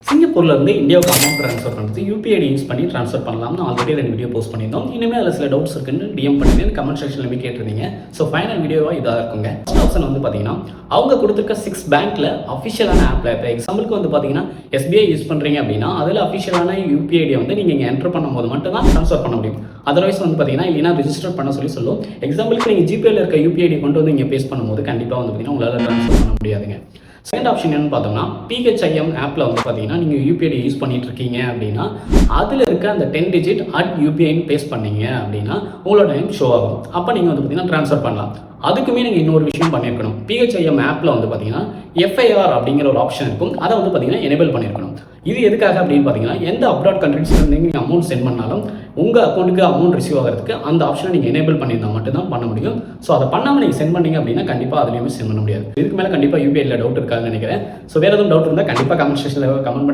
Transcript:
சிங்கப்பூர்லேருந்து இந்தியாவுக்கு amount transfer பண்ணுறது UPI ID use பண்ணி ட்ரான்ஸ்ஃபர் பண்ணலாம்னு ஆல்ரெடி 2 வீடியோ போஸ்ட் பண்ணியிருந்தோம். இனிமேல் அதில் சில டவுட்ஸ் இருக்குன்னு டிஎம் பண்ணி கமெண்ட் செக்ஷனில் போய் கேட்டிருந்தீங்க. ஸோ ஃபைனல் வீடியோவாக இதாக இருக்குங்க. ஃபர்ஸ்ட் ஆப்ஷன் வந்து பார்த்தீங்கன்னா அவங்க கொடுத்துருக்க 6 பேங்க்கில் அஃபிஷியலான ஆப்பில் இப்போ எக்ஸாம்பிளுக்கு வந்து பார்த்தீங்கன்னா எஸ்பிஐ யூஸ் பண்ணுறீங்க அப்படின்னா அதில் அஃபிஷியலான யூபிஐடியை வந்து நீங்கள் இங்கே என்ட்ரு பண்ணும்போது மட்டும் தான் ட்ரான்ஸ்ஃபர் பண்ண முடியும். அதர்வைஸ் வந்து பார்த்தீங்கன்னா இல்லைனா ரிஜிஸ்டர் பண்ண சொல்லும். எக்ஸாம்பிளுக்கு நீங்கள் ஜிபேயில் இருக்க யூபிஐடி கொண்டு வந்து இங்கே பேஸ் பண்ணும்போது கண்டிப்பாக வந்து பார்த்தீங்கன்னா உங்களால் ட்ரான்ஸ்ஃபர் பண்ண முடியாதுங்க. செகண்ட் ஆப்ஷன் என்னன்னு பார்த்தோம்னா PHIM ஆப்பில் வந்து பார்த்தீங்கன்னா நீங்கள் யூபிஐடி யூஸ் பண்ணிட்டு இருக்கீங்க அப்படின்னா அதில் இருக்க அந்த 10 டிஜிட் @UPIன்னு பேஸ் பண்ணீங்க அப்படின்னா உங்களோட நேம் ஷோ ஆகும். அப்போ நீங்கள் வந்து பார்த்தீங்கன்னா ட்ரான்ஸ்ஃபர் பண்ணலாம். அதுக்குமே நீங்கள் இன்னொரு விஷயம் பண்ணியிருக்கணும். PHIM ஆப்பில் வந்து பார்த்தீங்கன்னா FIR அப்படிங்கிற ஒரு ஆப்ஷன் இருக்கும். அதை வந்து பார்த்தீங்கன்னா எனேபிள் பண்ணியிருக்கணும். இது எதுக்காக அப்படின்னு பார்த்தீங்கன்னா எந்த அப்ராட் கண்ட்ரீஸ்லேருந்து நீங்கள் அமௌண்ட் சென்ட் பண்ணாலும் உங்கள் அக்கௌண்ட்டுக்கு அமௌண்ட் ரிசீவ் ஆகிறதுக்கு அந்த ஆப்ஷனை நீங்கள் எனேபிள் பண்ணியிருந்தால் மட்டும்தான் பண்ண முடியும். ஸோ அதை பண்ணாமல் நீங்கள் சென்ட் பண்ணீங்க அப்படின்னா கண்டிப்பாக அதுலேயுமே சென்ட் பண்ண முடியாது. இதுக்கு மேலே கண்டிப்பாக யூபிஐயில் டவுட் இருக்காதுன்னு நினைக்கிறேன். ஸோ வேறு எதுவும் டவுட் இருந்தால் கண்டிப்பாக கமெண்ட் செக்ஷனில் கமெண்ட்